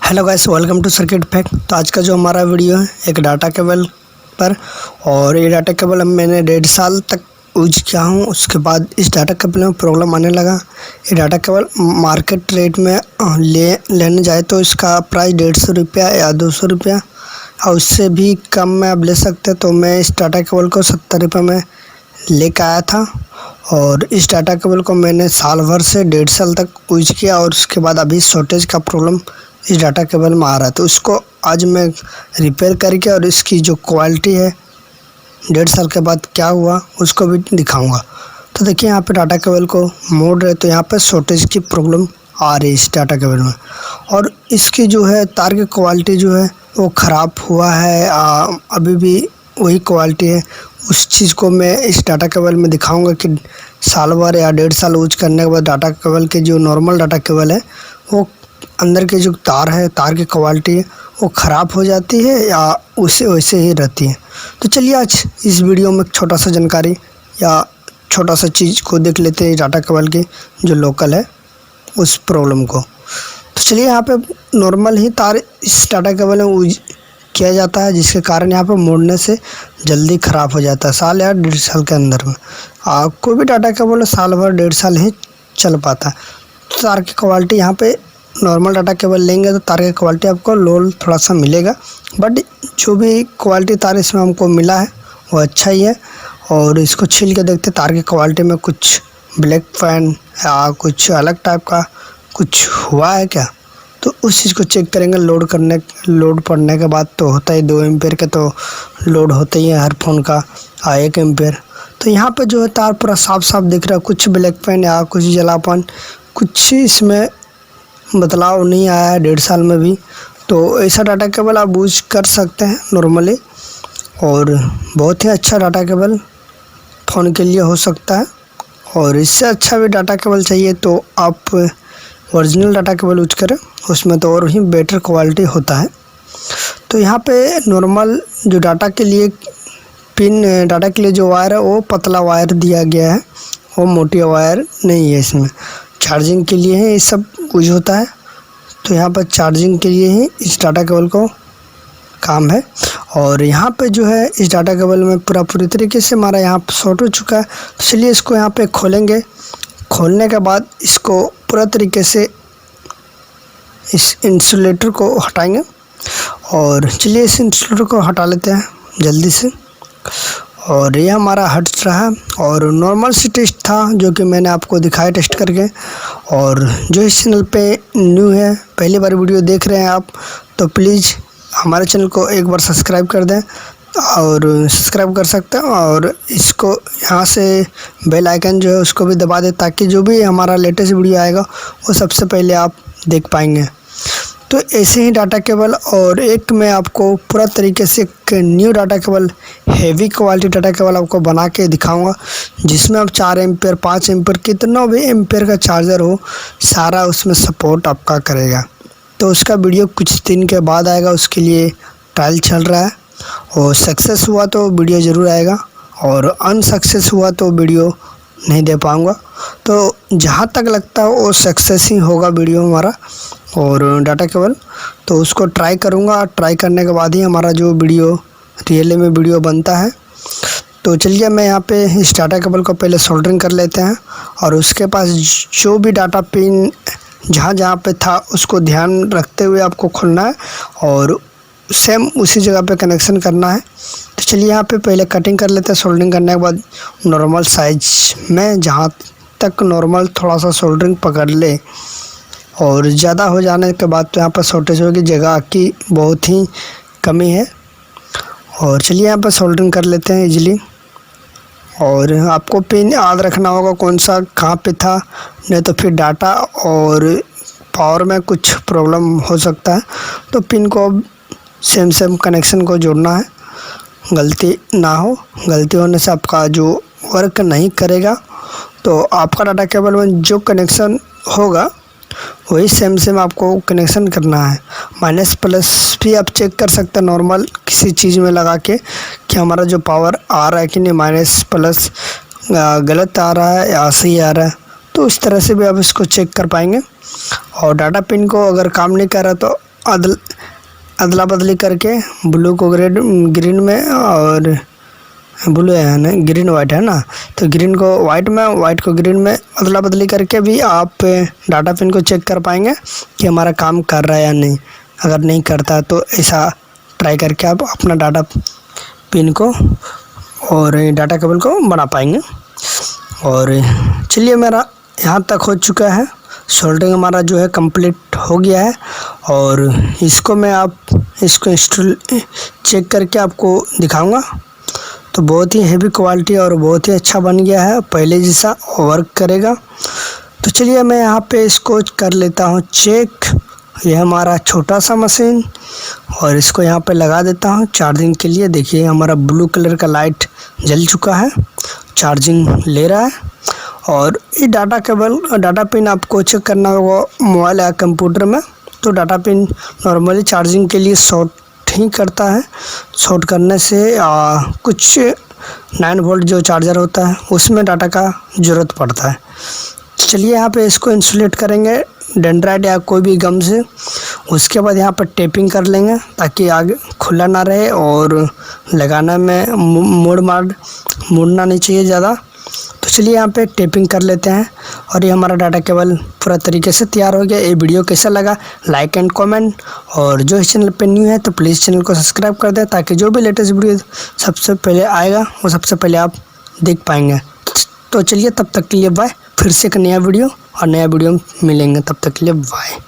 Hello guys, welcome to circuit effect. तो आज का जो हमारा वीडियो है एक डाटा केबल पर, और ये डाटा केबल मैंने 1.5 साल तक यूज किया हूँ। उसके बाद इस डाटा केबल में प्रॉब्लम आने लगा। ये डाटा केबल मार्केट रेट में लेने जाए तो इसका प्राइस 150 रुपया या 200 रुपया और उससे भी कम में आप ले सकते हैं। तो मैं इस डाटा केबल को 70 रुपये में लेकर आया था, और इस डाटा केबल को मैंने साल भर से 1.5 साल तक यूज किया, और उसके बाद अभी शॉर्टेज का प्रॉब्लम इस डाटा केबल में आ रहा है। तो उसको आज मैं रिपेयर करके और इसकी जो क्वालिटी है 1.5 साल के बाद क्या हुआ उसको भी दिखाऊंगा। तो देखिए यहाँ पे डाटा केबल को मोड़ रहे तो यहाँ पे शॉर्टेज की प्रॉब्लम आ रही है इस डाटा केबल में, और इसकी जो है तार की क्वालिटी जो है वो ख़राब हुआ है। अभी भी वही क्वालिटी है। उस चीज़ को मैं इस डाटा केबल में दिखाऊंगा कि साल भर या 1.5 साल यूज करने के बाद डाटा केबल के जो नॉर्मल डाटा केबल है वो अंदर के जो तार है, तार की क्वालिटी है वो ख़राब हो जाती है या उसे वैसे ही रहती है। तो चलिए आज इस वीडियो में छोटा सा जानकारी या छोटा सा चीज़ को देख लेते हैं डाटा केबल की जो लोकल है उस प्रॉब्लम को। तो चलिए यहाँ पे नॉर्मल ही तार इस डाटा केबल में यूज किया जाता है, जिसके कारण यहाँ पे मोड़ने से जल्दी ख़राब हो जाता है साल या 1.5 साल के अंदर में। कोई भी डाटा केबल साल भर 1.5 साल ही चल पाता है। तो तार की क्वालिटी यहाँ पे नॉर्मल डाटा केबल लेंगे तो तार की क्वालिटी आपको लो थोड़ा सा मिलेगा, बट जो भी क्वालिटी तार इसमें हमको मिला है वो अच्छा ही है। और इसको छील के देखते तार की क्वालिटी में कुछ ब्लैक फैन या कुछ अलग टाइप का कुछ हुआ है क्या, तो उस चीज़ को चेक करेंगे। लोड पड़ने के बाद तो होता ही 2 एम्पेयर का तो लोड होता ही है हर फोन का 1 एम्पेयर। तो यहाँ पे जो है तार पूरा साफ साफ दिख रहा है, कुछ ब्लैक फैन या कुछ जलापन कुछ इसमें बदलाव नहीं आया है 1.5 साल में भी। तो ऐसा डाटा केबल आप यूज कर सकते हैं नॉर्मली, और बहुत ही अच्छा डाटा केबल फ़ोन के लिए हो सकता है। और इससे अच्छा भी डाटा केबल चाहिए तो आप ओरिजिनल डाटा केबल यूज करें, उसमें तो और ही बेटर क्वालिटी होता है। तो यहाँ पे नॉर्मल जो डाटा के लिए पिन, डाटा के लिए जो वायर है वो पतला वायर दिया गया है, वो मोटी वायर नहीं है। इसमें चार्जिंग के लिए ही ये सब यूज होता है। तो यहाँ पर चार्जिंग के लिए ही इस डाटा केबल को काम है। और यहाँ पे जो है इस डाटा केबल में पूरी तरीके से हमारा यहाँ शॉर्ट हो चुका है। तो चलिए इसको यहाँ पे खोलेंगे। खोलने के बाद इसको पूरा तरीके से इस इंसुलेटर को हटाएंगे, और चलिए इस इंसुलेटर को हटा लेते हैं जल्दी से। और ये हमारा हट रहा है, और नॉर्मल सी टेस्ट था जो कि मैंने आपको दिखाया टेस्ट करके। और जो इस चैनल पे न्यू है, पहली बार वीडियो देख रहे हैं आप, तो प्लीज़ हमारे चैनल को एक बार सब्सक्राइब कर दें, और सब्सक्राइब कर सकते हैं। और इसको यहाँ से बेल आइकन जो है उसको भी दबा दें, ताकि जो भी हमारा लेटेस्ट वीडियो आएगा वो सबसे पहले आप देख पाएंगे। तो ऐसे ही डाटा केबल, और एक मैं आपको पूरा तरीके से एक new data cable, heavy quality data cable आपको बना के दिखाऊंगा, जिसमें आप 4 एम्पेयर 5 एम्पेयर कितना भी एम्पेयर का चार्जर हो सारा उसमें सपोर्ट आपका करेगा। तो उसका वीडियो कुछ दिन के बाद आएगा, उसके लिए ट्रायल चल रहा है, और सक्सेस हुआ तो वीडियो ज़रूर आएगा, और अनसक्सेस हुआ तो वीडियो नहीं दे पाऊँगा। तो जहाँ तक लगता है वो सक्सेस ही होगा वीडियो हमारा और डाटा केबल। तो उसको ट्राई करूँगा, ट्राई करने के बाद ही हमारा जो वीडियो रियली में वीडियो बनता है। तो चलिए मैं यहाँ पे इस डाटा केबल को पहले सोल्डरिंग कर लेते हैं, और उसके पास जो भी डाटा पिन जहाँ पे था उसको ध्यान रखते हुए आपको खोलना है, और सेम उसी जगह पे कनेक्शन करना है। तो चलिए यहाँ पे पहले कटिंग कर लेते हैं। सोल्डरिंग करने के बाद नॉर्मल साइज में जहाँ तक नॉर्मल थोड़ा सा सोल्डरिंग पकड़ ले, और ज़्यादा हो जाने के बाद तो यहाँ पर शॉर्टेज होगी, जगह की बहुत ही कमी है। और चलिए यहाँ पर सोल्डरिंग कर लेते हैं इजीली। और आपको पिन याद रखना होगा कौन सा कहाँ पे था, नहीं तो फिर डाटा और पावर में कुछ प्रॉब्लम हो सकता है। तो पिन को सेम कनेक्शन को जोड़ना है, गलती ना हो। गलती होने से आपका जो वर्क नहीं करेगा। तो आपका डाटा केबल में जो कनेक्शन होगा वही सेम आपको कनेक्शन करना है। माइनस प्लस भी आप चेक कर सकते हैं नॉर्मल किसी चीज़ में लगा के कि हमारा जो पावर आ रहा है कि नहीं, माइनस प्लस गलत आ रहा है या सही आ रहा है। तो इस तरह से भी आप इसको चेक कर पाएंगे। और डाटा पिन को अगर काम नहीं कर रहा तो अदला बदली करके ब्लू को ग्रीन में, और ब्लू है ना, ग्रीन वाइट है ना, तो ग्रीन को वाइट में, वाइट को ग्रीन में अदला बदली करके भी आप डाटा पिन को चेक कर पाएंगे कि हमारा काम कर रहा है या नहीं। अगर नहीं करता तो ऐसा ट्राई करके आप अपना डाटा पिन को और डाटा केबल को बना पाएंगे। और चलिए, मेरा यहाँ तक हो चुका है, सोल्डरिंग हमारा जो है कंप्लीट हो गया है। और इसको मैं इसको इंस्टॉल चेक करके आपको दिखाऊंगा। तो बहुत ही हेवी क्वालिटी और बहुत ही अच्छा बन गया है, पहले जैसा वर्क करेगा। तो चलिए, मैं यहाँ पे इसको कर लेता हूँ चेक। यह हमारा छोटा सा मशीन, और इसको यहाँ पे लगा देता हूँ चार्जिंग के लिए। देखिए, हमारा ब्लू कलर का लाइट जल चुका है, चार्जिंग ले रहा है। और ये डाटा पिन आपको चेक करना होगा मोबाइल या कंप्यूटर में। तो डाटा पिन नॉर्मली चार्जिंग के लिए शॉर्ट ही करता है। शॉर्ट करने से कुछ 9 वोल्ट जो चार्जर होता है उसमें डाटा का ज़रूरत पड़ता है। चलिए, यहाँ पे इसको इंसुलेट करेंगे डेंड्राइट या कोई भी गम से। उसके बाद यहाँ पर टेपिंग कर लेंगे ताकि आगे खुला ना रहे, और लगाने में मुड़ना नहीं चाहिए ज़्यादा। तो चलिए, यहाँ पे टेपिंग कर लेते हैं। और ये हमारा डाटा केबल पूरा तरीके से तैयार हो गया। ये वीडियो कैसा लगा, लाइक एंड कमेंट, और जो इस चैनल पे न्यू है तो प्लीज़ चैनल को सब्सक्राइब कर दें, ताकि जो भी लेटेस्ट वीडियो सबसे पहले आएगा वो सबसे पहले आप देख पाएंगे। तो चलिए, तब तक के लिए बाय। फिर से एक नया वीडियो और नया वीडियो मिलेंगे, तब तक के लिए बाय।